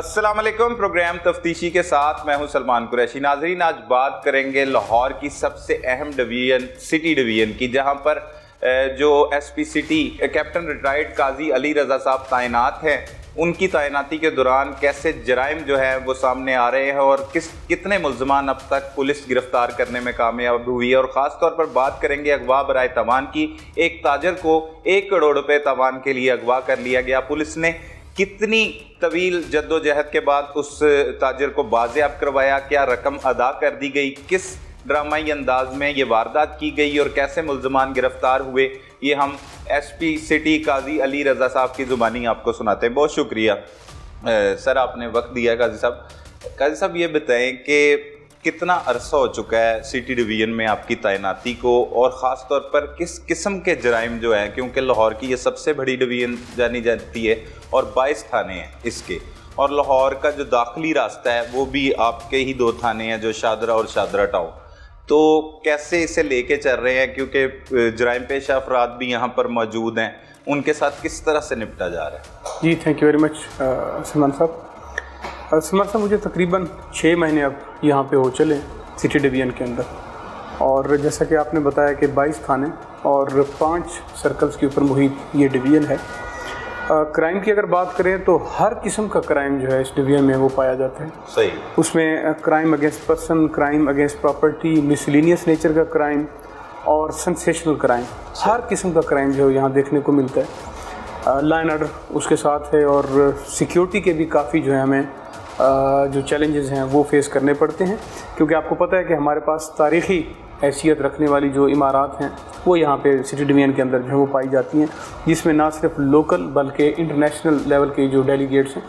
السلام علیکم، پروگرام تفتیشی کے ساتھ میں ہوں سلمان قریشی۔ ناظرین، آج بات کریں گے لاہور کی سب سے اہم ڈویژن سٹی ڈویژن کی، جہاں پر جو S P city captain retired قاضی علی رضا صاحب تعینات ہیں، ان کی تعیناتی کے دوران کیسے جرائم جو ہے وہ سامنے آ رہے ہیں اور کتنے ملزمان اب تک پولیس گرفتار کرنے میں کامیاب ہوئی ہے، اور خاص طور پر بات کریں گے اغوا برائے تاوان کی۔ ایک تاجر کو 1 کروڑ روپے تاوان کے لیے اغوا کر لیا گیا۔ پولیس نے کتنی طویل جد و جہد کے بعد اس تاجر کو بازیاب کروایا، کیا رقم ادا کر دی گئی، کس ڈرامائی انداز میں یہ واردات کی گئی اور کیسے ملزمان گرفتار ہوئے، یہ ہم ایس پی سٹی قاضی علی رضا صاحب کی زبانی آپ کو سناتے ہیں۔ بہت شکریہ سر، آپ نے وقت دیا۔ قاضی صاحب یہ بتائیں کہ کتنا عرصہ ہو چکا ہے سٹی ڈویژن میں آپ کی تعیناتی کو، اور خاص طور پر کس قسم کے جرائم جو ہیں، کیونکہ لاہور کی یہ سب سے بڑی ڈویژن جانی جاتی ہے اور 22 تھانے ہیں اس کے، اور لاہور کا جو داخلی راستہ ہے وہ بھی آپ کے ہی 2 تھانے ہیں، جو شادرہ اور شادرہ ٹاؤن۔ تو کیسے اسے لے کے چل رہے ہیں، کیونکہ جرائم پیشہ افراد بھی یہاں پر موجود ہیں، ان کے ساتھ کس طرح سے نپٹا جا رہا ہے؟ جی thank you very much Salman صاحب۔ سلمان صاحب، مجھے تقریباً 6 مہینے اب یہاں پہ ہو چلے سٹی ڈویژن کے اندر، اور جیسا کہ آپ نے بتایا کہ 22 تھانے اور 5 سرکلز کے اوپر محیط یہ ڈویژن ہے۔ کرائم کی اگر بات کریں تو ہر قسم کا کرائم جو ہے اس ڈویژن میں وہ پایا جاتا ہے۔ صحیح۔ اس میں crime against person, crime against property, miscellaneous nature کا کرائم اور سنسیشنل کرائم، ہر قسم کا کرائم جو یہاں دیکھنے کو ملتا ہے۔ لا اینڈ آرڈر اس کے ساتھ ہے، اور سیکیورٹی کے بھی کافی جو ہے ہمیں جو چیلنجز ہیں وہ فیس کرنے پڑتے ہیں، کیونکہ آپ کو پتہ ہے کہ ہمارے پاس تاریخی حیثیت رکھنے والی جو عمارات ہیں وہ یہاں پہ سٹی ڈویژن کے اندر جو ہے وہ پائی جاتی ہیں، جس میں نہ صرف لوکل بلکہ انٹرنیشنل لیول کے جو ڈیلیگیٹس ہیں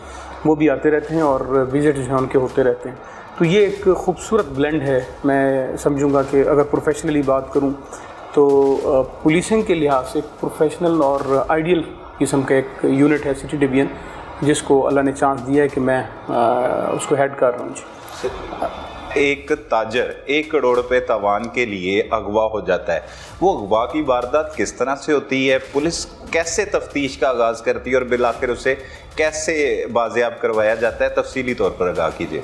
وہ بھی آتے رہتے ہیں اور وزٹ جو ہیں ان کے ہوتے رہتے ہیں۔ تو یہ ایک خوبصورت بلینڈ ہے، میں سمجھوں گا کہ اگر پروفیشنلی بات کروں تو پولیسنگ کے لحاظ سے پروفیشنل اور آئیڈیل قسم کا ایک یونٹ ہے سٹی ڈویژن، جس کو اللہ نے چانس دیا ہے کہ میں اس کو ہیڈ کر رہا ہوں۔ جی، ایک تاجر 1 کروڑ روپے تاوان کے لیے اغوا ہو جاتا ہے، وہ اغوا کی واردات کس طرح سے ہوتی ہے؟ پولیس کیسے تفتیش کا آغاز کرتی ہے اور بالآخر اسے کیسے بازیاب کروایا جاتا ہے؟ تفصیلی طور پر آگاہ کیجیے۔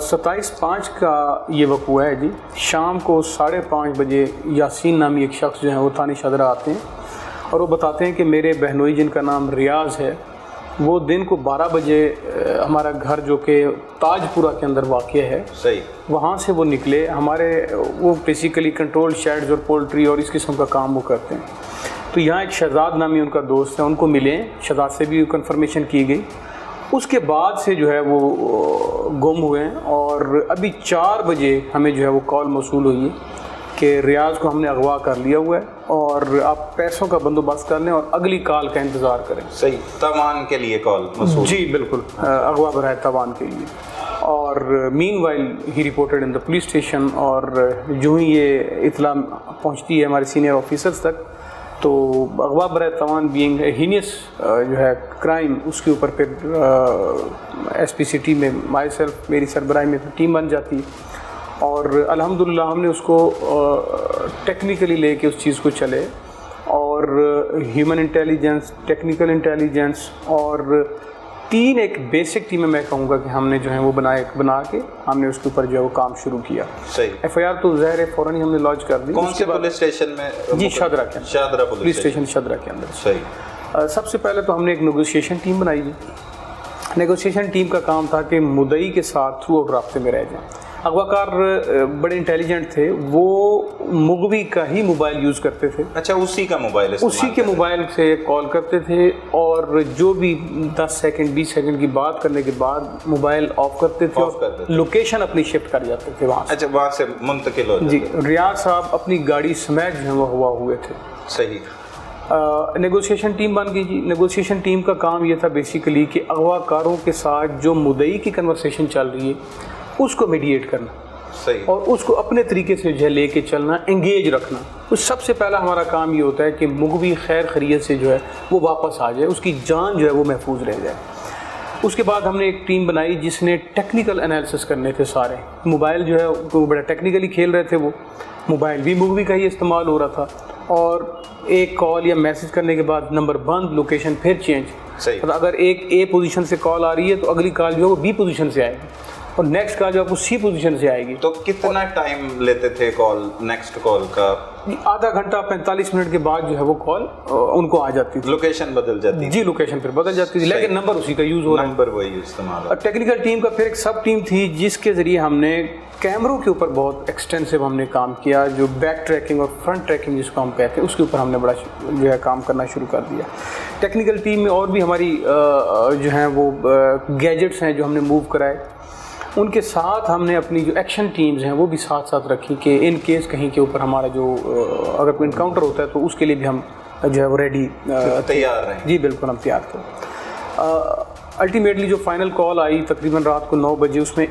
27/5 کا یہ وقوع ہے جی۔ شام کو 5:30 بجے یاسین نامی ایک شخص جو ہے وہ تھانے شادرہ آتے ہیں، اور وہ بتاتے ہیں کہ میرے بہنوئی جن کا نام ریاض ہے، وہ دن کو 12 بجے ہمارا گھر جو کہ تاج پورہ کے اندر واقع ہے، صحیح، وہاں سے وہ نکلے۔ وہ بیسیکلی کنٹرول شیڈز اور پولٹری اور اس قسم کا کام وہ کرتے ہیں۔ تو یہاں ایک شہزاد نامی ان کا دوست ہے، ان کو ملے، شہزاد سے بھی کنفرمیشن کی گئی۔ اس کے بعد سے جو ہے وہ گم ہوئے ہیں، اور ابھی 4 بجے ہمیں جو ہے وہ کال موصول ہوئی ہے کہ ریاض کو ہم نے اغوا کر لیا ہوا ہے، اور آپ پیسوں کا بندوبست کر لیں اور اگلی کال کا انتظار کریں۔ صحیح، تاوان کے لیے کال موصول؟ جی بالکل، اغوا برائے تاوان کے لیے۔ اور مین وائل ہی reported in the police station, اور جو ہی یہ اطلاع پہنچتی ہے ہمارے سینئر آفیسرز تک، تو اغوا برائے تاوان بینگ ہینیس جو ہے کرائم، اس کے اوپر پھر ایس پی سٹی میں مائی سیلف، میری سربراہی میں ٹیم بن جاتی ہے، اور الحمدللہ ہم نے اس کو ٹیکنیکلی لے کے اس چیز کو چلے، اور ہیومن انٹیلیجنس، ٹیکنیکل انٹیلیجنس، اور 3 ایک بیسک ٹیمیں میں کہوں گا کہ ہم نے جو ہیں وہ بنا کے ہم نے اس کے اوپر جو ہے وہ کام شروع کیا۔ صحیح۔ ایف آئی آر تو ظاہر ہے فوراً ہی ہم نے لانچ کر دی۔ کون سے پولیس اسٹیشن میں؟ جی شادرہ کے اندر، شادرہ پولیس اسٹیشن شادرہ کے اندر۔ صحیح۔ سب سے پہلے تو ہم نے ایک نیگوشیشن ٹیم بنائی جی۔ نیگوشیشن ٹیم کا کام تھا کہ مدعی کے ساتھ تھرو آؤٹ رابطے میں رہ جائیں۔ اغوا کار بڑے انٹیلیجنٹ تھے، وہ مغوی کا ہی موبائل یوز کرتے تھے۔ اچھا، اسی کا موبائل اسی کے موبائل سے کال کرتے تھے، اور جو بھی 10 سیکنڈ 20 سیکنڈ کی بات کرنے کے بعد موبائل آف کرتے تھے، لوکیشن اپنی شفٹ کر جاتے تھے وہاں سے۔ اچھا، وہاں سے منتقل ہو جاتے۔ جی، ریاض صاحب اپنی گاڑی سمیت جو ہے وہ ہوا ہوئے تھے۔ صحیح۔ نیگوشیشن ٹیم بن گئی جی۔ نیگوشیشن ٹیم کا کام یہ تھا بیسیکلی کہ اغوا کاروں کے ساتھ جو مدعی کی کنورسیشن چل رہی ہے اس کو میڈیٹ کرنا، صحیح، اور اس کو اپنے طریقے سے جو ہے لے کے چلنا، انگیج رکھنا۔ تو سب سے پہلا ہمارا کام یہ ہوتا ہے کہ مغوی خیر خیریت سے جو ہے وہ واپس آ جائے، اس کی جان جو ہے وہ محفوظ رہ جائے۔ اس کے بعد ہم نے ایک ٹیم بنائی جس نے ٹیکنیکل انالیسس کرنے تھے سارے۔ موبائل جو ہے وہ بڑا ٹیکنیکلی کھیل رہے تھے، وہ موبائل بھی مغوی کا ہی استعمال ہو رہا تھا، اور ایک کال یا میسج کرنے کے بعد نمبر بند، لوکیشن پھر چینج، صحیح. مطلب اگر ایک اے پوزیشن سے کال آ رہی ہے تو اگلی کال جو ہے وہ بی پوزیشن سے آئے گی اور نیکسٹ کال جو ہے وہ سی پوزیشن سے آئے گی. تو کتنا ٹائم لیتے تھے کال نیکسٹ کال کا؟ آدھا گھنٹہ 45 منٹ کے بعد جو ہے وہ کال ان کو آ جاتی تھی. لوکیشن بدل جاتی تھی؟ جی لوکیشن پھر بدل جاتی تھی لیکن نمبر اسی کا یوز ہو رہا ہے. نمبر وہی استعمال. ٹیکنیکل ٹیم کا پھر ایک سب ٹیم تھی جس کے ذریعے ہم نے کیمروں کے اوپر بہت ایکسٹینسو ہم نے کام کیا. جو بیک ٹریکنگ اور فرنٹ ٹریکنگ جس کو ہم کہتے ہیں اس کے اوپر ہم نے بڑا جو ہے کام کرنا شروع کر دیا. ٹیکنیکل ٹیم میں اور بھی ہماری جو ہیں وہ گیجٹس ہیں جو ہم نے موو کرائے. ان کے ساتھ ہم نے اپنی جو ایکشن ٹیمز ہیں وہ بھی ساتھ ساتھ رکھی کہ ان کیس کہیں کے اوپر ہمارا جو اگر کوئی انکاؤنٹر ہوتا ہے تو اس کے لیے بھی ہم جو ہے وہ ریڈی تیار رہیں. جی بالکل ہم تیار تھے. الٹیمیٹلی جو فائنل کال آئی تقریباً رات کو 9 بجے اس میں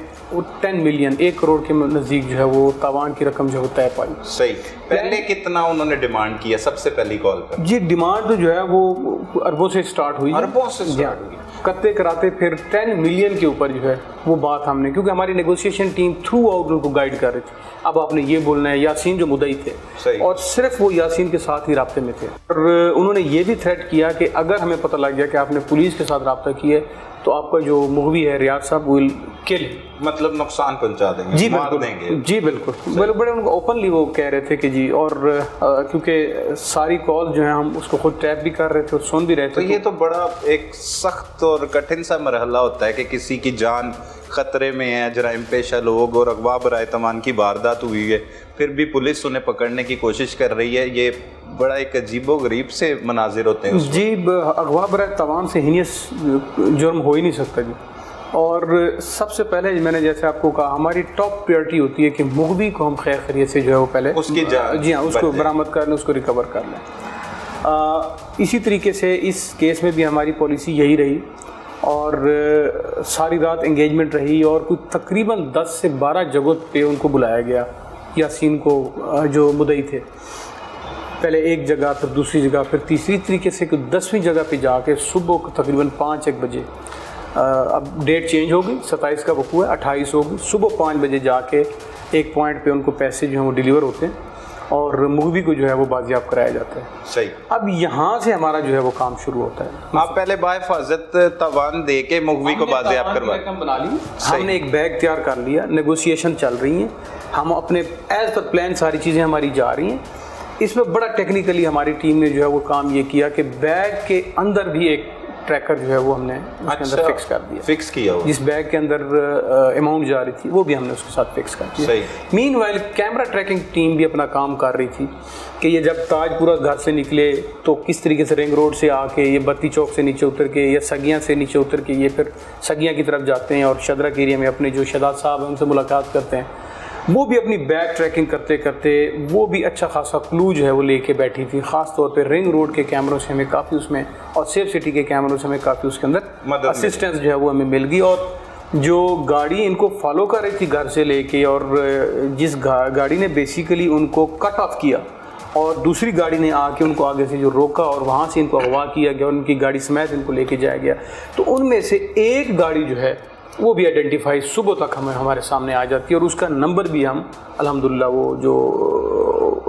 10 ملین 1 کروڑ کے نزدیک جو ہے وہ تاوان کی رقم جو ہے وہ طے پائی. صحیح. پہلے کتنا انہوں نے ڈیمانڈ کیا سب سے پہلی کال پر؟ جی ڈیمانڈ تو جو ہے وہ اربوں سے سٹارٹ ہوئی. اربوں سے سٹارٹ ہوئی. کرتے کراتے پھر 10 ملین کے اوپر جو ہے وہ بات ہم نے, کیونکہ ہماری negotiation team through out in کو گائیڈ کر رہی تھی. اب آپ نے یہ بولنا ہے یاسین جو مدعی تھے اور صرف وہ یاسین کے ساتھ ہی رابطے میں تھے اور انہوں نے یہ بھی تھریٹ کیا کہ اگر ہمیں پتہ لگ گیا کہ آپ نے پولیس کے ساتھ رابطہ کیا ہے تو آپ کا جو مغوی ہے ریاض صاحب ول کل, مطلب نقصان پہنچا دیں گے. جی مار بالکل دیں گے. جی بالکل بڑے ان کو اوپنلی وہ کہہ رہے تھے کہ جی. اور کیونکہ ساری کال جو ہیں ہم اس کو خود ٹیپ بھی کر رہے تھے اور سن بھی رہے تھے. تو یہ تو بڑا ایک سخت اور کٹھن سا مرحلہ ہوتا ہے کہ کسی کی جان خطرے میں ہے, جرائم پیشہ لوگ اور اغوا برائے تاوان کی واردات ہوئی ہے, پھر بھی پولیس انہیں پکڑنے کی کوشش کر رہی ہے. یہ بڑا ایک عجیب و غریب سے مناظر ہوتے ہیں. جی اغوا برائے تاوان سے ہینیس جرم ہو ہی نہیں سکتا جی. اور سب سے پہلے میں نے جیسے آپ کو کہا ہماری ٹاپ پریورٹی ہوتی ہے کہ مغوی کو ہم خیر خیریت سے جو ہے وہ پہلے اس کی جان جی ہاں اس کو برآمد کر لیں, اس کو ریکور کر لیں. اسی طریقے سے اس کیس میں بھی ہماری پالیسی یہی رہی اور ساری رات انگیجمنٹ رہی اور کچھ تقریباً 10 سے 12 جگہوں پہ ان کو بلایا گیا. یاسین کو جو مدعی تھے پہلے ایک جگہ پھر دوسری جگہ پھر تیسری طریقے سے 10ویں جگہ پہ جا کے صبح کو تقریباً 5-1 بجے, اب ڈیٹ چینج ہو گئی, 27 کا وقوع ہے 28 ہوگی, صبح 5 بجے جا کے ایک پوائنٹ پہ ان کو پیسے جو ہیں وہ ڈیلیور ہوتے ہیں اور مغوی کو جو ہے وہ بازیاب کرایا جاتا ہے. صحیح. اب یہاں سے ہمارا جو ہے وہ کام شروع ہوتا ہے. آپ پہلے بحفاظت تاوان دے کے مغوی کو بازیاب کروا بنا لی, ہم نے ایک بیگ تیار کر لیا, نیگوسیشن چل رہی ہیں, ہم اپنے ایز پر پلان ساری چیزیں ہماری جا رہی ہیں. اس میں بڑا ٹیکنیکلی ہماری ٹیم نے جو ہے وہ کام یہ کیا کہ بیگ کے اندر بھی ایک ٹریکر جو ہے وہ ہم نے اس کے اندر فکس کر دیا. فکس کیا ہوا جس بیگ کے اندر اماؤنٹ جا رہی تھی وہ بھی ہم نے اس کے ساتھ فکس کر دیا. مین وائل کیمرہ ٹریکنگ ٹیم بھی اپنا کام کر رہی تھی کہ یہ جب تاج پورہ گھر سے نکلے تو کس طریقے سے رنگ روڈ سے آ کے یہ بتی چوک سے نیچے اتر کے یا سگیاں سے نیچے اتر کے یہ پھر سگیاں کی طرف جاتے ہیں اور شدرک ایریا میں اپنے جو شہزاد صاحب ہیں ان سے ملاقات کرتے ہیں. وہ بھی اپنی بیک ٹریکنگ کرتے کرتے وہ بھی اچھا خاصا کلو جو ہے وہ لے کے بیٹھی تھی. خاص طور پہ رنگ روڈ کے کیمروں سے ہمیں کافی اس میں اور سیف سٹی کے کیمروں سے ہمیں کافی اس کے اندر اسسٹنس جو ہے وہ ہمیں مل گئی. اور جو گاڑی ان کو فالو کر رہی تھی گھر سے لے کے اور جس گاڑی نے بیسیکلی ان کو کٹ آف کیا اور دوسری گاڑی نے آ کے ان کو آگے سے جو روکا اور وہاں سے ان کو اغوا کیا گیا اور ان کی گاڑی سمیت ان کو لے کے جایا گیا, تو ان میں سے ایک گاڑی جو ہے وہ بھی آئیڈینٹیفائی صبح تک ہمارے سامنے آ جاتی ہے اور اس کا نمبر بھی ہم الحمدللہ وہ جو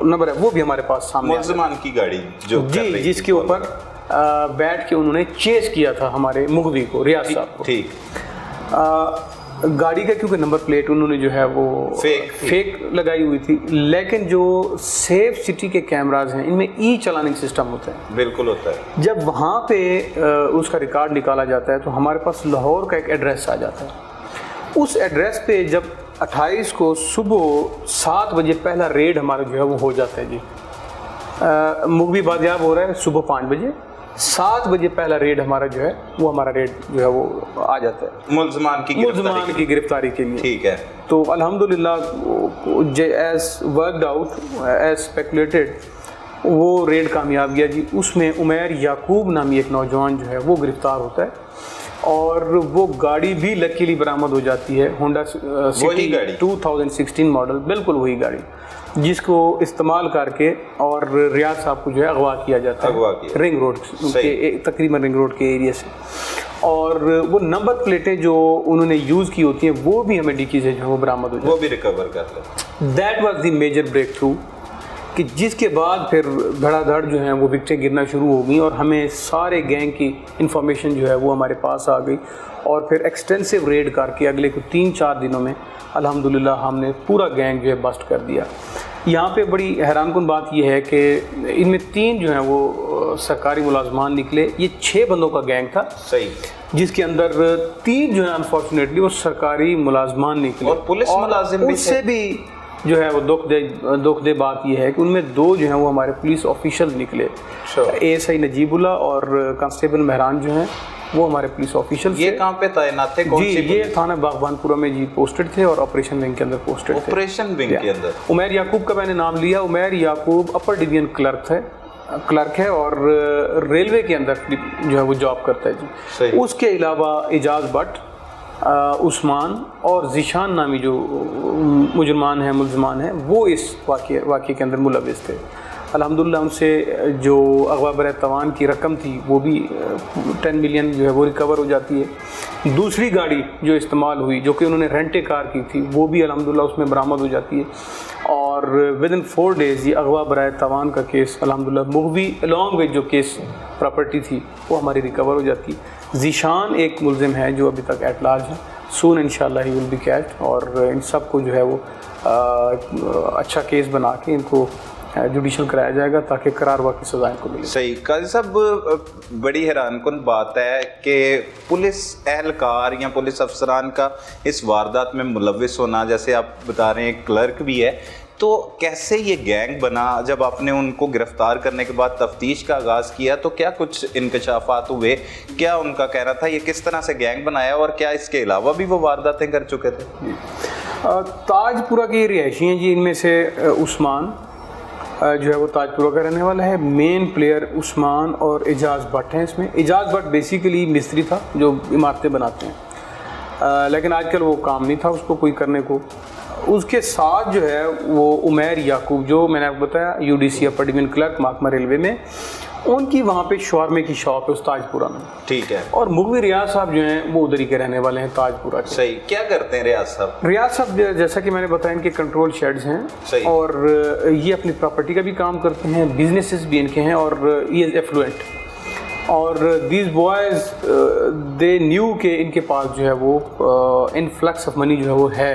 نمبر ہے وہ بھی ہمارے پاس سامنے ملزمان کی گاڑی جو جی جس کے اوپر بیٹھ کے انہوں نے چیز کیا تھا ہمارے مغوی کو, ریاض صاحب کو. ٹھیک. گاڑی کا کیونکہ نمبر پلیٹ انہوں نے جو ہے وہ فیک لگائی ہوئی تھی, لیکن جو سیف سٹی کے کیمراز ہیں ان میں ای چلاننگ سسٹم ہوتا ہے. بالکل ہوتا ہے. جب وہاں پہ اس کا ریکارڈ نکالا جاتا ہے تو ہمارے پاس لاہور کا ایک ایڈریس آ جاتا ہے. اس ایڈریس پہ جب 28 کو صبح 7 بجے پہلا ریڈ ہمارا جو ہے وہ ہو جاتا ہے. جی مغوی بازیاب ہو رہا ہے صبح 5 بجے, 7 بجے پہلا ریڈ ہمارا جو ہے وہ ہمارا ریڈ جو ہے وہ آ جاتا ہے ملزمان کی گرفتاری کے لیے. ٹھیک ہے. تو الحمدللہ ایز ورکڈ آؤٹ ایز اسپیکولیٹڈ وہ ریڈ کامیاب گیا جی. اس میں عمیر یعقوب نامی ایک نوجوان جو ہے وہ گرفتار ہوتا ہے اور وہ گاڑی بھی لکیلی برآمد ہو جاتی ہے, ہونڈا سٹی 2016 ماڈل, بالکل وہی گاڑی جس کو استعمال کر کے اور ریاض صاحب کو جو ہے اغوا کیا جاتا ہے رنگ روڈ کے تقریباً رنگ روڈ کے ایریا سے. اور وہ نمبر پلیٹیں جو انہوں نے یوز کی ہوتی ہیں وہ بھی ہمیں ڈکی سے جو ہے وہ برآمد ہو جاتی ہیں, وہ بھی ریکور کر لیں. That was the major breakthrough کہ جس کے بعد پھر دھڑا دھڑ جو ہیں وہ وکٹیں گرنا شروع ہو گئیں اور ہمیں سارے گینگ کی انفارمیشن جو ہے وہ ہمارے پاس آ گئی اور پھر ایکسٹینسو ریڈ کر کے اگلے کو 3-4 دنوں میں الحمدللہ ہم نے پورا گینگ جو ہے بسٹ کر دیا. یہاں پہ بڑی حیران کن بات یہ ہے کہ ان میں 3 جو ہیں وہ سرکاری ملازمان نکلے. یہ 6 بندوں کا گینگ تھا صحیح, جس کے اندر 3 جو ہیں انفارچونیٹلی وہ سرکاری ملازمان نکلے اور پولیس ملازم بھی اس سے بھی جو ہے وہ دکھ دہ بات یہ ہے کہ ان میں 2 جو ہیں وہ ہمارے پولیس آفیشل نکلے. ASI نجیب اللہ اور کانسٹیبل مہران جو ہیں وہ ہمارے پولیس آفیشل تھے. یہ کہاں پہ تعینات تھے؟ کون سی؟ یہ تھانہ باغبان پورہ میں جی پوسٹڈ تھے اور آپریشن ونگ کے اندر پوسٹڈ تھے. آپریشن ونگ کے اندر عمیر یعقوب کا میں نے نام لیا. عمیر یعقوب اپر ڈویژن کلرک ہے اور ریلوے کے اندر جو ہے وہ جاب کرتا ہے جی. اس کے علاوہ اعجاز بٹ, عثمان اور ذیشان نامی جو ملزمان ہیں وہ اس واقعے کے اندر ملوث تھے. الحمدللہ ان سے جو اغوا برائے توان کی رقم تھی وہ بھی 10 ملین جو ہے وہ ریکور ہو جاتی ہے. دوسری گاڑی جو استعمال ہوئی جو کہ انہوں نے رینٹ کار کی تھی وہ بھی الحمدللہ اس میں برآمد ہو جاتی ہے. اور ودن 4 days یہ اغوا برائے توان کا کیس الحمدللہ مغوی along with جو کیس پراپرٹی تھی وہ ہماری ریکور ہو جاتی ہے. ذیشان ایک ملزم ہے جو ابھی تک ایٹ لارج ہے. سون انشاءاللہ ہی ول بی کیچڈ اور ان سب کو جو ہے وہ اچھا کیس بنا کے ان کو جوڈیشل کرایا جائے گا تاکہ قرار واقعی سزائیں کو ملے. صحیح. قاضی صاحب بڑی حیران کن بات ہے کہ پولیس اہلکار یا پولیس افسران کا اس واردات میں ملوث ہونا, جیسے آپ بتا رہے ہیں کلرک بھی ہے, تو کیسے یہ گینگ بنا؟ جب آپ نے ان کو گرفتار کرنے کے بعد تفتیش کا آغاز کیا تو کیا کچھ انکشافات ہوئے؟ کیا ان کا کہنا تھا یہ کس طرح سے گینگ بنایا اور کیا اس کے علاوہ بھی وہ وارداتیں کر چکے تھے؟ تاج پورہ کی رہائشی ہیں جی. ان میں سے عثمان جو ہے وہ تاج پورہ کا رہنے والا ہے. مین پلیئر عثمان اور اعجاز بٹ ہیں. اس میں اعجاز بٹ بیسیکلی مستری تھا جو عمارتیں بناتے ہیں, لیکن آج کل وہ کام نہیں تھا اس کو کوئی کرنے کو. اس کے ساتھ جو ہے وہ عمیر یعقوب جو میں نے آپ کو بتایا UDC اپر ڈویژن کلرک محکمہ ریلوے میں, ان کی وہاں پہ شورمے کی شاپ ہے اس تاج پورہ میں. ٹھیک ہے. اور مغوی ریاض صاحب جو ہیں وہ ادھر ہی کے رہنے والے ہیں تاج پورہ کے. صحیح. کیا کرتے ہیں ریاض صاحب؟ ریاض صاحب جیسا کہ میں نے بتایا ان کے کنٹرول شیڈز ہیں. صحیح. اور یہ اپنی پراپرٹی کا بھی کام کرتے ہیں, بزنسز بھی ان کے ہیں اور ہی از ایفلوئنٹ. اور دیز بوائز دے نیو کہ ان کے پاس جو ہے وہ انفلکس آف منی جو ہے وہ ہے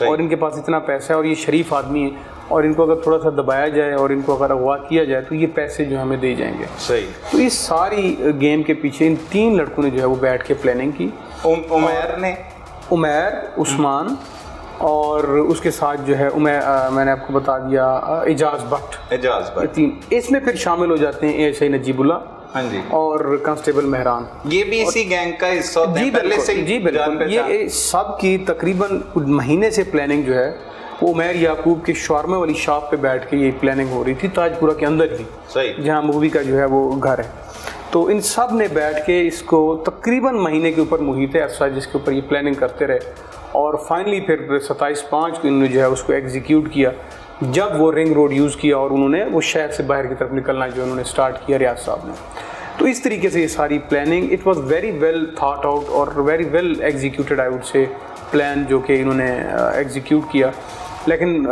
اور ان کے پاس اتنا پیسہ ہے اور یہ شریف آدمی ہیں اور ان کو اگر تھوڑا سا دبایا جائے اور ان کو اگر اغوا کیا جائے تو یہ پیسے جو ہمیں دے جائیں گے. صحیح. تو اس ساری گیم کے پیچھے ان 3 لڑکوں نے جو ہے وہ بیٹھ کے پلاننگ کی. عمیر, عثمان اور اس کے ساتھ جو ہے میں نے آپ کو بتا دیا اعجاز بٹ. 3 اس میں پھر شامل ہو جاتے ہیں ASI نجیب اللہ اور کانسٹیبل مہران. یہ بھی اسی گینگ کا حصہ ہوتے ہیں پہلے سے؟ جی بالکل. یہ سب کی تقریباً مہینے سے پلاننگ جو ہے وہ عمیر یعقوب کے شورمے والی شاپ پہ بیٹھ کے یہ پلاننگ ہو رہی تھی تاج پورہ کے اندر ہی. صحیح. جہاں مووی کا جو ہے وہ گھر ہے. تو ان سب نے بیٹھ کے اس کو تقریباً مہینے کے اوپر محیط عرصہ جس کے اوپر یہ پلاننگ کرتے رہے اور فائنلی پھر 27/5 کو انہوں نے جو ہے اس کو ایگزیکیوٹ کیا جب وہ رنگ روڈ یوز کیا اور انہوں نے وہ شہر سے باہر کی طرف نکلنا جو انہوں نے سٹارٹ کیا ریاض صاحب نے. تو اس طریقے سے یہ ساری planning it was very well thought out اور very well executed I would say plan جو کہ انہوں نے ایگزیکیوٹ کیا. لیکن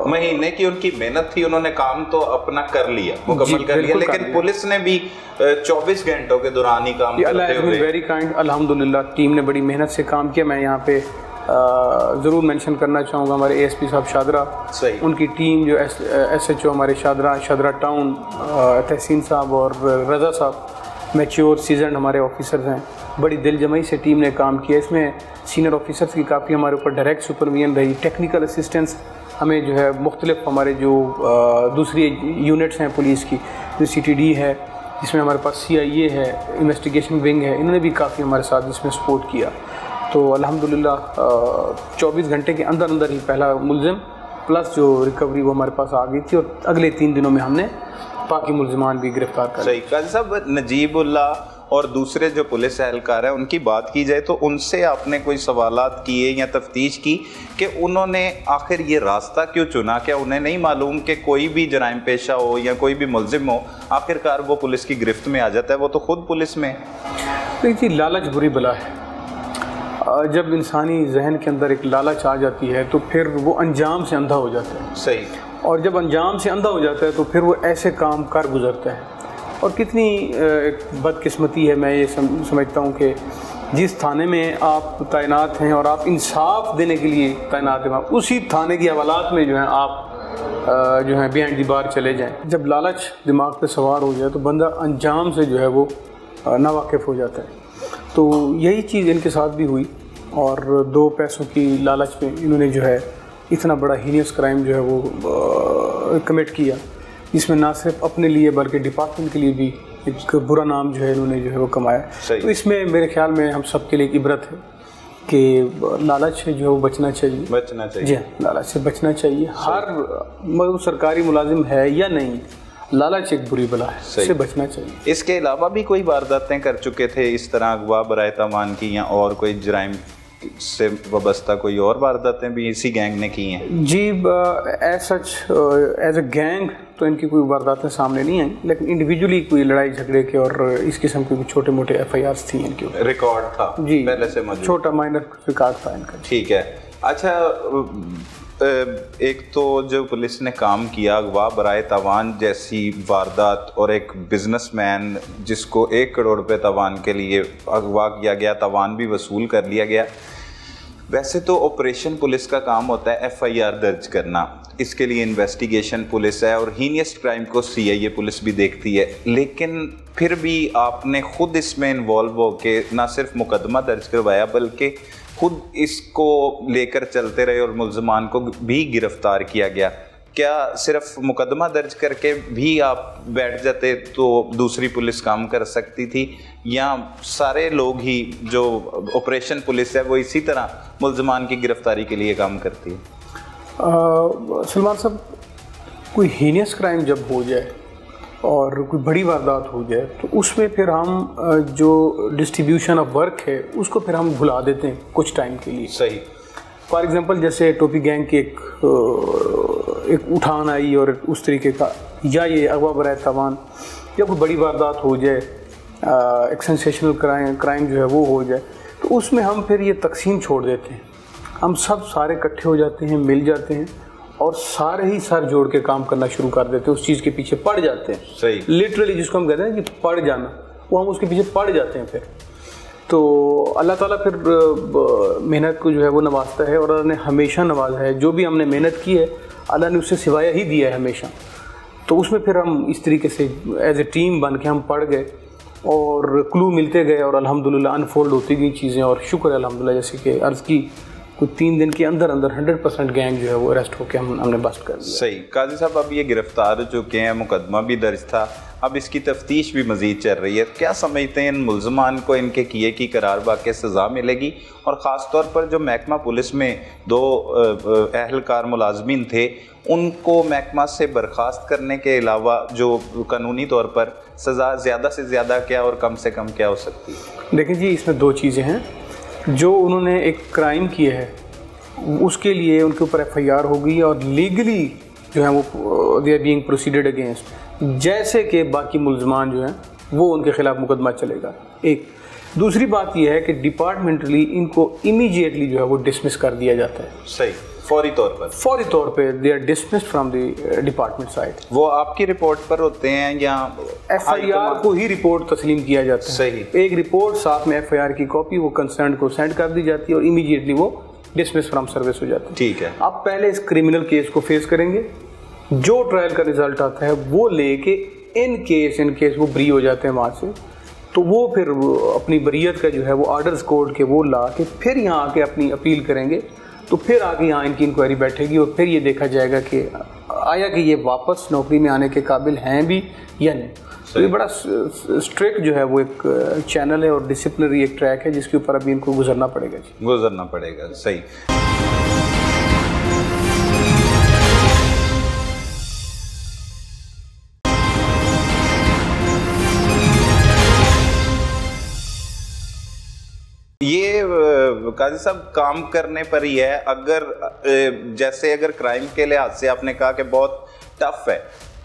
مہینے کی ان کی محنت تھی, انہوں نے کام تو اپنا کر لیا, مکمل کر لیا, لیکن پولیس نے بھی 24 گھنٹوں کے دوران ہی کام کرتے ہوئے ویری کائنڈ الحمدللہ ٹیم نے بڑی محنت سے کام کیا. میں یہاں پہ ضرور منشن کرنا چاہوں گا ہمارے ASP صاحب شادرہ, ان کی ٹیم جو SHO ہمارے شادرہ ٹاؤن تحسین صاحب اور رضا صاحب میچیور سیزنڈ ہمارے آفیسرز ہیں. بڑی دل جمعی سے ٹیم نے کام کیا. اس میں سینئر آفیسرز کی کافی ہمارے اوپر ڈائریکٹ سپرویژن رہی. ٹیکنیکل اسسٹنس ہمیں جو ہے مختلف ہمارے جو دوسری یونٹس ہیں پولیس کی, جو CTD ہے جس میں ہمارے پاس CIA ہے, انویسٹیگیشن ونگ ہے, انہوں نے بھی کافی ہمارے ساتھ اس میں سپورٹ کیا. تو الحمدللہ 24 گھنٹے کے اندر ہی پہلا ملزم پلس جو ریکوری وہ ہمارے پاس آ گئی تھی اور اگلے 3 دنوں میں ہم نے باقی ملزمان بھی گرفتار کر. صحیح. قاضی صاحب نجیب اللہ اور دوسرے جو پولیس اہلکار ہیں ان کی بات کی جائے تو ان سے آپ نے کوئی سوالات کیے یا تفتیش کی کہ انہوں نے آخر یہ راستہ کیوں چنا؟ کیا انہیں نہیں معلوم کہ کوئی بھی جرائم پیشہ ہو یا کوئی بھی ملزم ہو آخرکار وہ پولیس کی گرفت میں آ جاتا ہے, وہ تو خود پولیس میں. دیکھیے لالچ بری بلا ہے. جب انسانی ذہن کے اندر ایک لالچ آ جاتی ہے تو پھر وہ انجام سے اندھا ہو جاتا ہے. صحیح. اور جب انجام سے اندھا ہو جاتا ہے تو پھر وہ ایسے کام کر گزرتا ہے. اور کتنی ایک بدقسمتی ہے, میں یہ سمجھتا ہوں کہ جس تھانے میں آپ تعینات ہیں اور آپ انصاف دینے کے لیے تعینات ہیں, اسی تھانے کی حوالات میں جو ہیں آپ جو ہے بیہائنڈ دی بار چلے جائیں. جب لالچ دماغ پہ سوار ہو جائے تو بندہ انجام سے جو ہے وہ ناواقف ہو جاتا ہے. تو یہی چیز ان کے ساتھ بھی ہوئی, اور 2 پیسوں کی لالچ میں انہوں نے جو ہے اتنا بڑا ہینیس کرائم جو ہے وہ کمٹ کیا, جس میں نہ صرف اپنے لیے بلکہ ڈپارٹمنٹ کے لیے بھی ایک برا نام جو ہے انہوں نے جو ہے وہ کمایا. تو اس میں میرے خیال میں ہم سب کے لیے ایک عبرت ہے کہ لالچ سے جو ہے وہ بچنا چاہیے. جی, لالچ سے بچنا چاہیے. ہر سرکاری ملازم ہے یا نہیں, لالچ ایک بری بلا ہے, اس سے بچنا چاہیے. اس کے علاوہ بھی کوئی وارداتیں کر چکے تھے اس طرح اغوا برائے تاوان کی, یا اور کوئی جرائم سے وابستہ کوئی اور وارداتیں بھی اسی گینگ نے کی ہیں؟ جی, as such as a gang تو ان کی کوئی وارداتیں سامنے نہیں آئیں, لیکن انڈیویجولی کوئی لڑائی جھگڑے کے اور اس قسم کے چھوٹے موٹے ایف آئی آرز تھیں ان کے اوپر. ریکارڈ تھا جی, پہلے سے موجود, چھوٹا مائنر ریکارڈ تھا ان کا. ٹھیک ہے. اچھا, ایک تو جو پولیس نے کام کیا اغوا برائے تاوان جیسی واردات, اور ایک بزنس مین جس کو 1 کروڑ روپے تاوان کے لیے اغوا کیا گیا, تاوان بھی وصول کر لیا گیا. ویسے تو آپریشن پولیس کا کام ہوتا ہے ایف آئی آر درج کرنا, اس کے لیے انویسٹیگیشن پولیس ہے, اور ہینیسٹ کرائم کو سی آئی اے پولیس بھی دیکھتی ہے. لیکن پھر بھی آپ نے خود اس میں انوالو ہو کے نہ صرف مقدمہ درج کروایا بلکہ خود اس کو لے کر چلتے رہے اور ملزمان کو بھی گرفتار کیا گیا. کیا صرف مقدمہ درج کر کے بھی آپ بیٹھ جاتے تو دوسری پولیس کام کر سکتی تھی, یا سارے لوگ ہی جو آپریشن پولیس ہے وہ اسی طرح ملزمان کی گرفتاری کے لیے کام کرتی ہے؟ سلمان صاحب, کوئی ہینیس کرائم جب ہو جائے اور کوئی بڑی واردات ہو جائے تو اس میں پھر ہم جو ڈسٹریبیوشن آف ورک ہے اس کو پھر ہم بھلا دیتے ہیں کچھ ٹائم کے لیے. صحیح. فار ایگزامپل جیسے ٹوپی گینگ کی ایک اٹھان آئی اور اس طریقے کا, یا یہ اغوا برائے تاوان, یا کوئی بڑی واردات ہو جائے, ایک سینسیشنل کرائم جو ہے وہ ہو جائے, تو اس میں ہم پھر یہ تقسیم چھوڑ دیتے ہیں. ہم سارے اکٹھے ہو جاتے ہیں, مل جاتے ہیں, اور سارے ہی سر جوڑ کے کام کرنا شروع کر دیتے ہیں, اس چیز کے پیچھے پڑ جاتے ہیں. صحیح. لٹرلی جس کو ہم کہتے ہیں کہ پڑ جانا, وہ ہم اس کے پیچھے پڑ جاتے ہیں. پھر تو اللہ تعالیٰ پھر محنت کو جو ہے وہ نوازتا ہے, اور اللہ نے ہمیشہ نوازا ہے. جو بھی ہم نے محنت کی ہے اللہ نے اس سے سوایا ہی دیا ہے ہمیشہ. تو اس میں پھر ہم اس طریقے سے ایز اے ٹیم بن کے ہم پڑ گئے, اور کلو ملتے گئے, اور الحمدللہ انفولڈ ہوتی گئی چیزیں, اور شکر ہے الحمدللہ جیسے کہ عرض کی کوئی 3 دن کے اندر 100% گینگ جو ہے وہ اریسٹ ہو کے ہم نے بسٹ کر دیا. صحیح. قاضی صاحب, اب یہ گرفتار ہو چکے ہیں, مقدمہ بھی درج تھا, اب اس کی تفتیش بھی مزید چل رہی ہے. کیا سمجھتے ہیں ان ملزمان کو ان کے کیے کی قرار واقع سزا ملے گی؟ اور خاص طور پر جو محکمہ پولیس میں 2 اہلکار ملازمین تھے, ان کو محکمہ سے برخاست کرنے کے علاوہ جو قانونی طور پر سزا زیادہ سے زیادہ کیا اور کم سے کم کیا ہو سکتی ہے؟ دیکھیں جی, اس میں 2 چیزیں ہیں. جو انہوں نے ایک کرائم کیا ہے اس کے لیے ان کے اوپر ایف آئی آر ہوگی, اور لیگلی جو ہیں وہ دے آر بینگ پروسیڈڈ اگینسٹ, جیسے کہ باقی ملزمان جو ہیں وہ ان کے خلاف مقدمہ چلے گا. ایک دوسری بات یہ ہے کہ ڈپارٹمنٹلی ان کو امیجیٹلی جو ہے وہ ڈسمس کر دیا جاتا ہے. صحیح. فوری طور پر they are dismissed from the department side. وہ آپ کی رپورٹ پر ہوتے ہیں یا ایف آئی آر کو ہی رپورٹ تسلیم کیا جاتا ہے؟ صحیح. ایک رپورٹ ساتھ میں ایف آئی آر کی کاپی وہ کنسرنڈ کو سینڈ کر دی جاتی ہے, اور امیجیٹلی وہ ڈسمس فرام سروس ہو جاتا ہے. ٹھیک ہے. آپ پہلے اس کرمنل کیس کو فیس کریں گے, جو ٹرائل کا رزلٹ آتا ہے وہ لے کے ان کیس وہ بری ہو جاتے ہیں وہاں سے, تو وہ پھر اپنی بریت کا جو ہے وہ آرڈرز کوڈ کے وہ لا کے پھر یہاں آ کے اپنی اپیل کریں گے. تو پھر آگے یہاں ان کی انکوائری بیٹھے گی, اور پھر یہ دیکھا جائے گا کہ آیا کہ یہ واپس نوکری میں آنے کے قابل ہیں بھی یا نہیں. تو یہ بڑا اسٹرکٹ جو ہے وہ ایک چینل ہے اور ڈسپلنری ایک ٹریک ہے جس کے اوپر ابھی ان کو گزرنا پڑے گا. صحیح. یہ قاضی صاحب کام کرنے پر ہی ہے. اگر کرائم کے لحاظ سے آپ نے کہا کہ بہت ٹف ہے,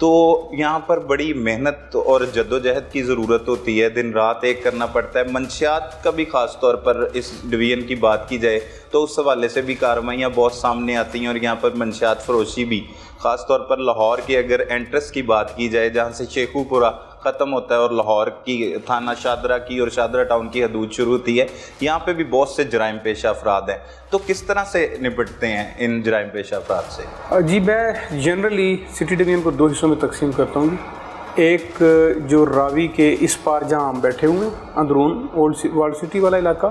تو یہاں پر بڑی محنت اور جدوجہد کی ضرورت ہوتی ہے، دن رات ایک کرنا پڑتا ہے۔ منشیات کا بھی خاص طور پر اس ڈویژن کی بات کی جائے تو اس حوالے سے بھی کارروائیاں بہت سامنے آتی ہیں، اور یہاں پر منشیات فروشی بھی، خاص طور پر لاہور کی اگر انٹرس کی بات کی جائے جہاں سے شیخو پورہ ختم ہوتا ہے اور لاہور کی تھانہ شادرہ کی اور شادرہ ٹاؤن کی حدود شروع ہوتی ہے، یہاں پہ بھی بہت سے جرائم پیشہ افراد ہیں، تو کس طرح سے نپٹتے ہیں ان جرائم پیشہ افراد سے؟ جی میں جنرلی سٹی ڈویژن کو 2 حصوں میں تقسیم کرتا ہوں جی۔ ایک جو راوی کے اس پار جہاں ہم بیٹھے ہوئے ہیں اندرون اولڈ سٹی والا علاقہ،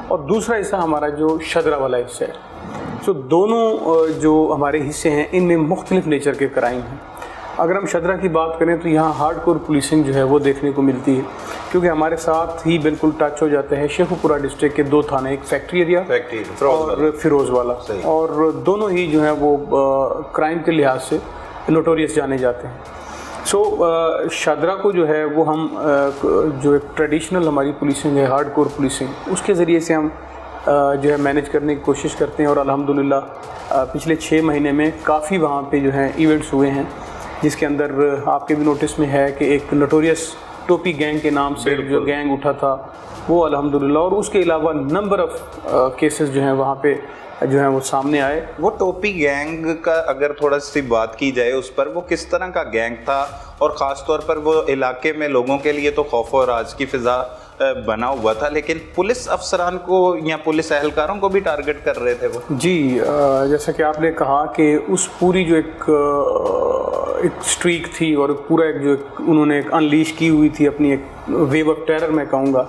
اور دوسرا حصہ ہمارا جو شادرہ والا حصہ ہے۔ تو دونوں جو ہمارے حصے ہیں ان میں مختلف نیچر کے کرائم ہیں۔ اگر ہم شادرہ کی بات کریں تو یہاں ہارڈ کور پولیسنگ جو ہے وہ دیکھنے کو ملتی ہے، کیونکہ ہمارے ساتھ ہی بالکل ٹچ ہو جاتے ہیں شیخو پورہ ڈسٹرکٹ کے 2 تھانے، ایک فیکٹری ایریا اور فیروز والا، اور دونوں ہی جو ہیں وہ کرائم کے لحاظ سے نوٹوریس جانے جاتے ہیں۔ سو شادرہ کو جو ہے وہ ہم جو ایک ٹریڈیشنل ہماری پولیسنگ ہے، ہارڈ کور پولیسنگ، اس کے ذریعے سے ہم جو ہے مینیج کرنے کی کوشش کرتے ہیں، اور الحمدللہ پچھلے 6 مہینے میں کافی وہاں پہ جو ہیں ایونٹس ہوئے ہیں، جس کے اندر آپ کے بھی نوٹس میں ہے کہ ایک نوٹوریس ٹوپی گینگ کے نام سے جو گینگ اٹھا تھا وہ الحمدللہ، اور اس کے علاوہ نمبر آف کیسز جو ہیں وہاں پہ جو ہیں وہ سامنے آئے۔ وہ ٹوپی گینگ کا اگر تھوڑا سی بات کی جائے اس پر، وہ کس طرح کا گینگ تھا، اور خاص طور پر وہ علاقے میں لوگوں کے لیے تو خوف و راج کی فضا بنا ہوا تھا، لیکن پولیس افسران کو یا پولیس اہلکاروں کو بھی ٹارگٹ کر رہے تھے وہ؟ جی جیسا کہ آپ نے کہا کہ اس پوری جو ایک سٹریک تھی اور پورا ایک جو انہوں نے ایک انلیش کی ہوئی تھی اپنی ایک ویو آف ٹیرر میں کہوں گا،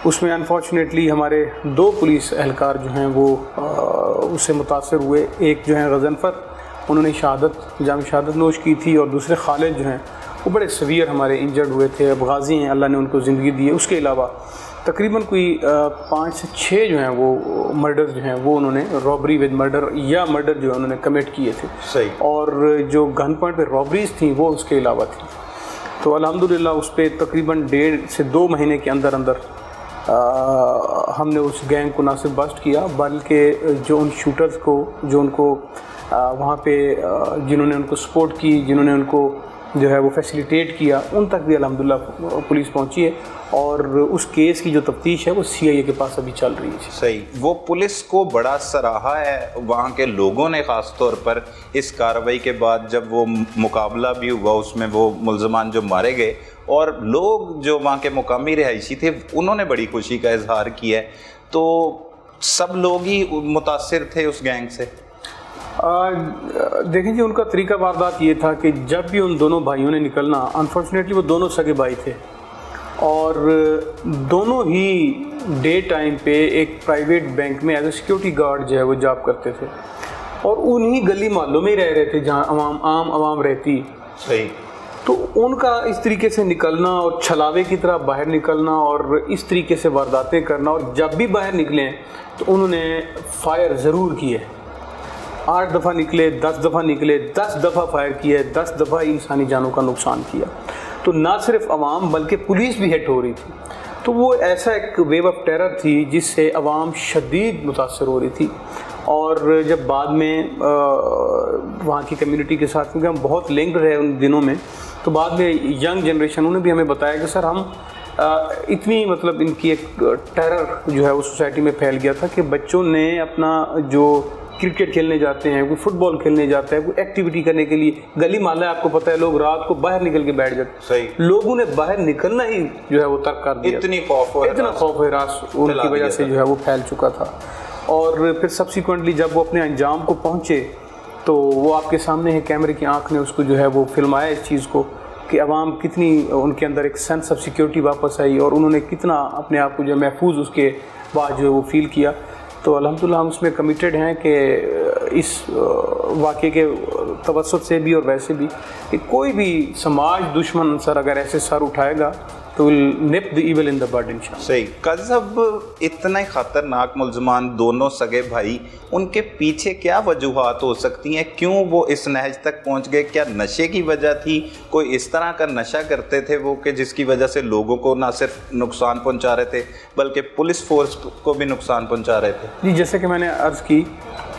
اس میں انفارچونیٹلی ہمارے 2 پولیس اہلکار جو ہیں وہ اس سے متاثر ہوئے۔ ایک جو ہیں غضنفر، انہوں نے جام شہادت نوش کی تھی، اور دوسرے خالد جو ہیں وہ بڑے سیویئر ہمارے انجرڈ ہوئے تھے، اب غازی ہیں، اللہ نے ان کو زندگی دی ہے۔ اس کے علاوہ تقریباً کوئی 5 سے 6 جو ہیں وہ مرڈرز جو ہیں وہ انہوں نے رابری ود مرڈر یا مرڈر جو ہے انہوں نے کمٹ کیے تھے، صحیح، اور جو گن پوائنٹ پہ رابریز تھیں وہ اس کے علاوہ تھیں۔ تو الحمدللہ اس پہ تقریباً 1.5 سے 2 مہینے کے اندر ہم نے اس گینگ کو نہ صرف بسٹ کیا، بلکہ جو ان شوٹرز کو، جو ان کو وہاں پہ جنہوں نے ان کو سپورٹ کی، جنہوں نے ان کو جو ہے وہ فیسیلیٹیٹ کیا، ان تک بھی الحمدللہ پولیس پہنچی ہے، اور اس کیس کی جو تفتیش ہے وہ CIA کے پاس ابھی چل رہی ہے۔ صحیح، وہ پولیس کو بڑا سراہا ہے وہاں کے لوگوں نے، خاص طور پر اس کارروائی کے بعد جب وہ مقابلہ بھی ہوا اس میں وہ ملزمان جو مارے گئے، اور لوگ جو وہاں کے مقامی رہائشی تھے انہوں نے بڑی خوشی کا اظہار کیا ہے، تو سب لوگ ہی متاثر تھے اس گینگ سے؟ دیکھیں جی، ان کا طریقہ واردات یہ تھا کہ جب بھی ان دونوں بھائیوں نے نکلنا، انفارچونیٹلی وہ دونوں سگے بھائی تھے، اور دونوں ہی ڈے ٹائم پہ ایک پرائیویٹ بینک میں ایز اے سیکیورٹی گارڈ جو ہے وہ جاب کرتے تھے، اور انہی گلی محلوں میں ہی رہ رہے تھے جہاں عام عوام رہتی۔ صحیح، تو ان کا اس طریقے سے نکلنا اور چھلاوے کی طرح باہر نکلنا اور اس طریقے سے وارداتیں کرنا، اور جب بھی باہر نکلیں تو انہوں نے فائر ضرور کیے، 8 دفعہ نکلے، 10 دفعہ نکلے، 10 دفعہ فائر کیا، 10 دفعہ انسانی جانوں کا نقصان کیا۔ تو نہ صرف عوام بلکہ پولیس بھی ہٹ ہو رہی تھی، تو وہ ایسا ایک ویو آف ٹیرر تھی جس سے عوام شدید متاثر ہو رہی تھی۔ اور جب بعد میں وہاں کی کمیونٹی کے ساتھ، کیونکہ ہم بہت لنکڈ رہے ان دنوں میں، تو بعد میں ینگ جنریشن انہوں نے بھی ہمیں بتایا کہ سر ہم اتنی مطلب ان کی ایک ٹیرر جو ہے وہ سوسائٹی میں پھیل گیا تھا کہ بچوں نے اپنا جو کرکٹ کھیلنے جاتے ہیں، کوئی فٹ بال کھیلنے جاتا ہے، کوئی ایکٹیویٹی کرنے کے لیے گلی محلہ، آپ کو پتہ ہے لوگ رات کو باہر نکل کے بیٹھ جاتے ہیں، صحیح، لوگوں نے باہر نکلنا ہی جو ہے وہ ترک کر دیا، اتنا خوف و ہراس ان کی وجہ سے جو ہے وہ پھیل چکا تھا۔ اور پھر سبسیکوئنٹلی جب وہ اپنے انجام کو پہنچے تو وہ آپ کے سامنے ہے، کیمرے کی آنکھ نے اس کو جو ہے وہ فلمایا اس چیز کو کہ عوام کتنی ان کے اندر ایک سینس آف سیکیورٹی واپس آئی، اور انہوں نے کتنا اپنے آپ کو جو محفوظ اس کے بعد جو ہے وہ فیل کیا۔ تو الحمدللہ ہم اس میں کمیٹڈ ہیں کہ اس واقعے کے توسط سے بھی اور ویسے بھی کہ کوئی بھی سماج دشمن سر اگر ایسے سر اٹھائے گا تو will nip the evil in the bud انشاءاللہ۔ صحیح، قذب اتنا ہی خطرناک ملزمان، دونوں سگے بھائی، ان کے پیچھے کیا وجوہات ہو سکتی ہیں؟ کیوں وہ اس نہج تک پہنچ گئے؟ کیا نشے کی وجہ تھی؟ کوئی اس طرح کا نشہ کرتے تھے وہ کہ جس کی وجہ سے لوگوں کو نہ صرف نقصان پہنچا رہے تھے بلکہ پولیس فورس کو بھی نقصان پہنچا رہے تھے؟ جی، جیسے کہ میں نے عرض کی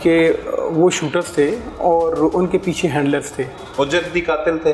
کہ وہ شوٹرز تھے اور ان کے پیچھے ہینڈلرز تھے، اجرتی قاتل تھے،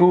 2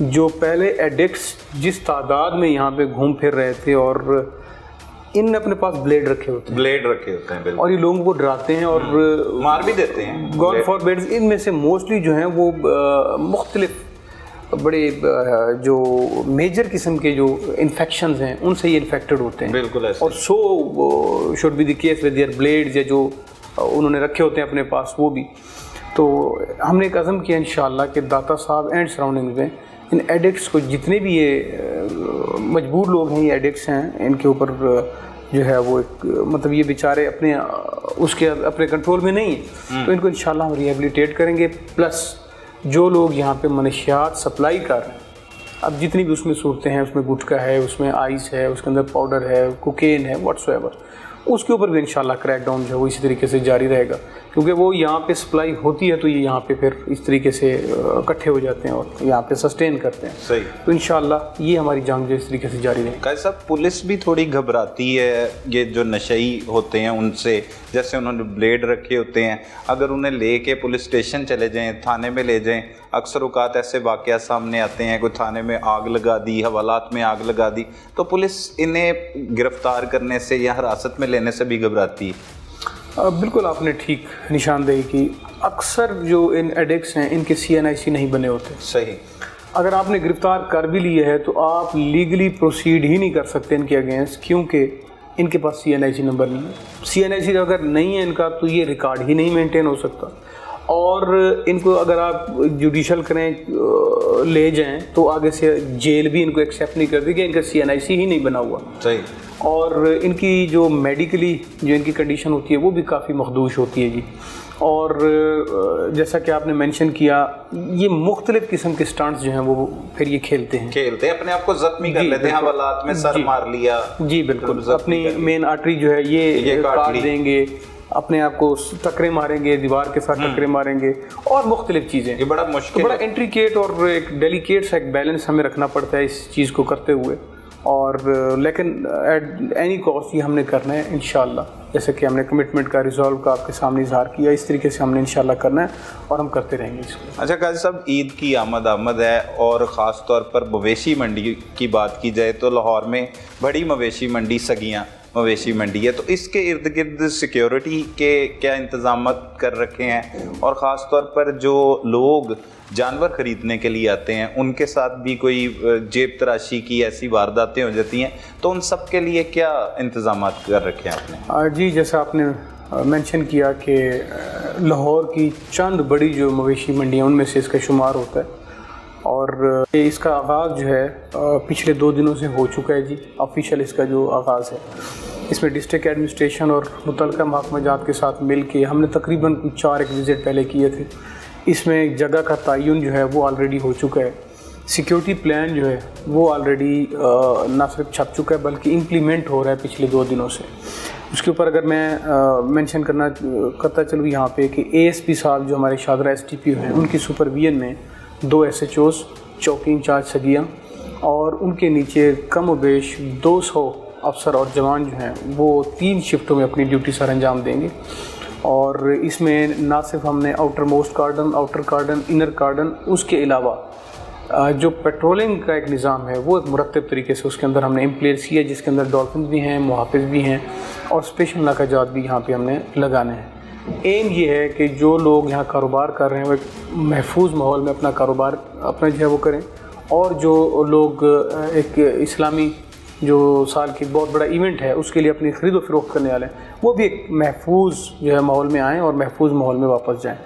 جو پہلے ایڈکٹس جس تعداد میں یہاں پہ گھوم پھر رہے تھے اور ان نے اپنے پاس بلیڈ رکھے ہوتے ہیں بالکل، اور یہ لوگوں کو ڈراتے ہیں اور مار بھی دیتے ہیں. Gone for beds. ان میں سے موسٹلی جو ہیں وہ مختلف بڑے جو میجر قسم کے جو انفیکشنز ہیں ان سے یہ انفیکٹڈ ہوتے ہیں. بالکل ایسے. اور so should be the case with their blades یا جو انہوں نے رکھے ہوتے ہیں اپنے پاس وہ بھی. تو ہم نے ایک عزم کیا انشاءاللہ کہ داتا صاحب اینڈ سراؤنڈنگ میں ان ایڈکٹس کو جتنے بھی یہ مجبور لوگ ہیں، یہ ایڈکٹس ہیں، ان کے اوپر جو ہے وہ ایک مطلب یہ بیچارے اپنے اس کے اپنے کنٹرول میں نہیں ہیں، تو ان کو انشاءاللہ ہم ریہیبلیٹیٹ کریں گے. پلس جو لوگ یہاں پہ منشیات سپلائی کر رہے ہیں، اب جتنی بھی اس میں صورتیں ہیں، اس میں گٹکا ہے، اس میں آئس ہے، اس کے اندر پاؤڈر ہے، کوکین ہے، واٹس ایور، اس کے اوپر بھی انشاءاللہ کریک ڈاؤن جو ہے وہ اسی طریقے سے جاری رہے گا. کیونکہ وہ یہاں پہ سپلائی ہوتی ہے تو یہ یہاں پہ پھر اس طریقے سے اکٹھے ہو جاتے ہیں اور یہاں پہ سسٹین کرتے ہیں. صحیح. تو انشاءاللہ یہ ہماری جنگ جو اس طریقے سے جاری رہے گی. قائد صاحب، پولیس بھی تھوڑی گھبراتی ہے یہ جو نشئی ہوتے ہیں ان سے، جیسے انہوں نے بلیڈ رکھے ہوتے ہیں، اگر انہیں لے کے پولیس اسٹیشن چلے جائیں، تھانے میں لے جائیں، اکثر اوقات ایسے واقعات سامنے آتے ہیں، کوئی تھانے میں آگ لگا دی، حوالات میں آگ لگا دی، تو پولیس انہیں گرفتار کرنے سے یا حراست میں لینے سے بھی گھبراتی ہے. بالکل آپ نے ٹھیک نشاندہی کی. اکثر جو ان ایڈکٹس ہیں ان کے CNIC نہیں بنے ہوتے. صحیح. اگر آپ نے گرفتار کر بھی لیے ہے تو آپ لیگلی پروسیڈ ہی نہیں کر سکتے ان کے اگینسٹ، کیونکہ ان کے پاس CNIC نمبر نہیں ہے. CNIC اگر نہیں ہے ان کا تو یہ ریکارڈ ہی نہیں مینٹین ہو سکتا، اور ان کو اگر آپ جوڈیشل کریں لے جائیں تو آگے سے جیل بھی ان کو ایکسیپٹ نہیں کرتی کہ ان کا CNIC ہی نہیں بنا ہوا. صحیح. اور ان کی جو میڈیکلی جو ان کی کنڈیشن ہوتی ہے وہ بھی کافی مخدوش ہوتی ہے جی. اور جیسا کہ آپ نے مینشن کیا، یہ مختلف قسم کے سٹانٹس جو ہیں وہ پھر یہ کھیلتے ہیں اپنے آپ کو زخمی کر لیتے ہیں، حوالات میں سر مار لیا. جی بالکل. اپنی مین آرٹری جو ہے یہ کاٹ دیں گے، اپنے آپ کو ٹکرے ماریں گے، دیوار کے ساتھ ٹکرے ماریں گے، اور مختلف چیزیں. یہ بڑا مشکل، بڑا انٹریکیٹ اور ایک ڈیلیکیٹ سا ایک بیلنس ہمیں رکھنا پڑتا ہے اس چیز کو کرتے ہوئے. اور لیکن ایٹ اینی کاسٹ یہ ہم نے کرنا ہے انشاءاللہ. جیسے کہ ہم نے کمٹمنٹ کا ریزالو کا آپ کے سامنے اظہار کیا، اس طریقے سے ہم نے انشاءاللہ کرنا ہے اور ہم کرتے رہیں گے اس کو. اچھا قاضی صاحب، عید کی آمد ہے اور خاص طور پر مویشی منڈی کی بات کی جائے تو لاہور میں بڑی مویشی منڈی سگیاں مویشی منڈی ہے، تو اس کے ارد گرد سیکیورٹی کے کیا انتظامات کر رکھے ہیں؟ اور خاص طور پر جو لوگ جانور خریدنے کے لیے آتے ہیں ان کے ساتھ بھی کوئی جیب تراشی کی ایسی وارداتیں ہو جاتی ہیں، تو ان سب کے لیے کیا انتظامات کر رکھے ہیں آپ نے؟ جی، جیسا آپ نے مینشن کیا کہ لاہور کی چند بڑی جو مویشی منڈیاں ان میں سے اس کا شمار ہوتا ہے، اور اس کا آغاز جو ہے پچھلے 2 دنوں سے ہو چکا ہے جی. آفیشیل اس کا جو آغاز ہے، اس میں ڈسٹرکٹ ایڈمنسٹریشن اور متعلقہ محکمہ جات کے ساتھ مل کے ہم نے تقریباً 4 ایک وزٹ پہلے کیے تھے. اس میں جگہ کا تعین جو ہے وہ آلریڈی ہو چکا ہے. سیکیورٹی پلان جو ہے وہ آلریڈی نہ صرف چھپ چکا ہے بلکہ امپلیمنٹ ہو رہا ہے پچھلے 2 دنوں سے. اس کے اوپر اگر میں مینشن کرتا چلوں یہاں پہ کہ ASP صاحب جو ہمارے شاہدرہ STPO ہیں، ان کی سپرویژن میں 2 SHOs چوکی انچارج سگیاں، اور ان کے نیچے کم و بیش 200 افسر اور جوان جو ہیں وہ 3 شفٹوں میں اپنی ڈیوٹی سر انجام دیں گے. اور اس میں نہ صرف ہم نے outermost cordon, outer cordon, inner cordon, اس کے علاوہ جو پیٹرولنگ کا ایک نظام ہے وہ ایک مرتب طریقے سے اس کے اندر ہم نے امپلیس کیا، جس کے اندر ڈولفنز بھی ہیں، محافظ بھی ہیں، اور اسپیشل ناکہ جات بھی یہاں پہ ہم نے لگانے ہیں. ایم یہ ہے کہ جو لوگ یہاں کاروبار کر رہے ہیں وہ ایک محفوظ ماحول میں اپنا کاروبار اپنا جو ہے وہ کریں، اور جو لوگ ایک اسلامی جو سال کی بہت بڑا ایونٹ ہے اس کے لیے اپنی خرید و فروخت کرنے والے ہیں وہ بھی ایک محفوظ جو ہے ماحول میں آئیں اور محفوظ ماحول میں واپس جائیں.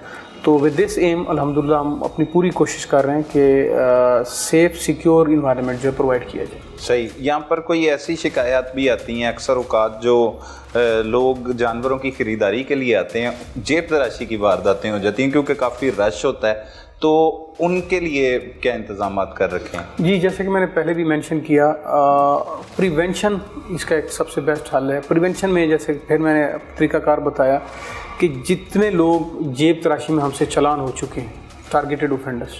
تو ود دس ایم الحمدللہ ہم اپنی پوری کوشش کر رہے ہیں کہ سیف سیکیور انوائرمنٹ جو ہے پرووائڈ کیا جائے. صحیح. یہاں پر کوئی ایسی شکایات بھی آتی ہیں اکثر اوقات جو لوگ جانوروں کی خریداری کے لیے آتے ہیں، جیب تراشی کی وارداتیں ہو جاتی ہیں کیونکہ کافی رش ہوتا ہے، تو ان کے لیے کیا انتظامات کر رکھے ہیں؟ جی، جیسے کہ میں نے پہلے بھی مینشن کیا، پریونشن اس کا ایک سب سے بیسٹ حل ہے. پریونشن میں جیسے پھر میں نے طریقہ کار بتایا کہ جتنے لوگ جیب تراشی میں ہم سے چلان ہو چکے ہیں ٹارگیٹڈ اوفینڈرس،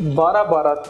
12-12,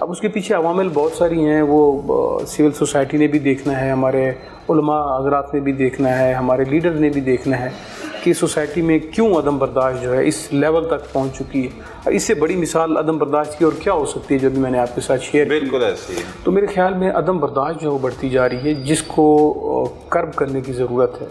اب اس کے پیچھے عوامل بہت ساری ہیں، وہ سول سوسائٹی نے بھی دیکھنا ہے، ہمارے علماء حضرات نے بھی دیکھنا ہے، ہمارے لیڈر نے بھی دیکھنا ہے کہ سوسائٹی میں کیوں عدم برداشت جو ہے اس لیول تک پہنچ چکی ہے۔ اس سے بڑی مثال عدم برداشت کی اور کیا ہو سکتی ہے جو بھی میں نے آپ کے ساتھ شیئر کی۔ بالکل ایسے ہی۔ تو میرے خیال میں عدم برداشت جو بڑھتی جا رہی ہے، جس کو کرب کرنے کی ضرورت ہے۔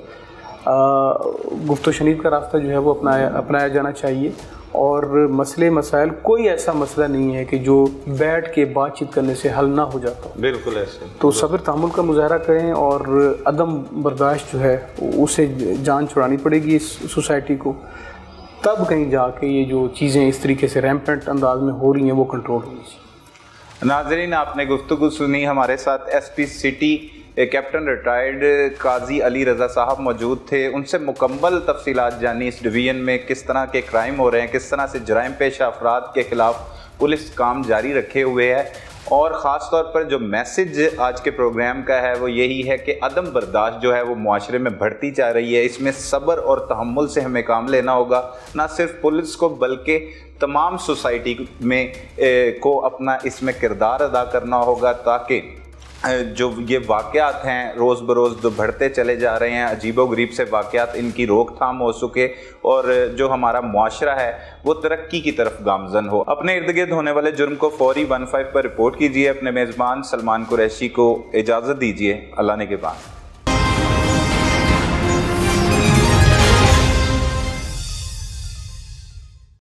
گفت و شنید کا راستہ جو ہے وہ اپنایا جانا چاہیے، اور مسئلے مسائل کوئی ایسا مسئلہ نہیں ہے کہ جو بیٹھ کے بات چیت کرنے سے حل نہ ہو جاتا۔ بالکل ایسے۔ تو صبر تحمل کا مظاہرہ کریں، اور عدم برداشت جو ہے اسے جان چھڑانی پڑے گی اس سوسائٹی کو، تب کہیں جا کے یہ جو چیزیں اس طریقے سے ریمپنٹ انداز میں ہو رہی ہیں وہ کنٹرول ہوگی۔ ناظرین، آپ نے گفتگو سنی، ہمارے ساتھ S P city captain retired قاضی علی رضا صاحب موجود تھے۔ ان سے مکمل تفصیلات جانی اس ڈویژن میں کس طرح کے کرائم ہو رہے ہیں، کس طرح سے جرائم پیشہ افراد کے خلاف پولیس کام جاری رکھے ہوئے ہے، اور خاص طور پر جو میسج آج کے پروگرام کا ہے وہ یہی ہے کہ عدم برداشت جو ہے وہ معاشرے میں بڑھتی جا رہی ہے۔ اس میں صبر اور تحمل سے ہمیں کام لینا ہوگا، نہ صرف پولیس کو بلکہ تمام سوسائٹی میں کو اپنا اس میں کردار ادا کرنا ہوگا، تاکہ جو یہ واقعات ہیں روز بروز جو بڑھتے چلے جا رہے ہیں، عجیب و غریب سے واقعات، ان کی روک تھام ہو سکے، اور جو ہمارا معاشرہ ہے وہ ترقی کی طرف گامزن ہو۔ اپنے ارد گرد ہونے والے جرم کو فوری 15 پر رپورٹ کیجیے۔ اپنے میزبان سلمان قریشی کو اجازت دیجیے۔ اللہ نے کے بعد۔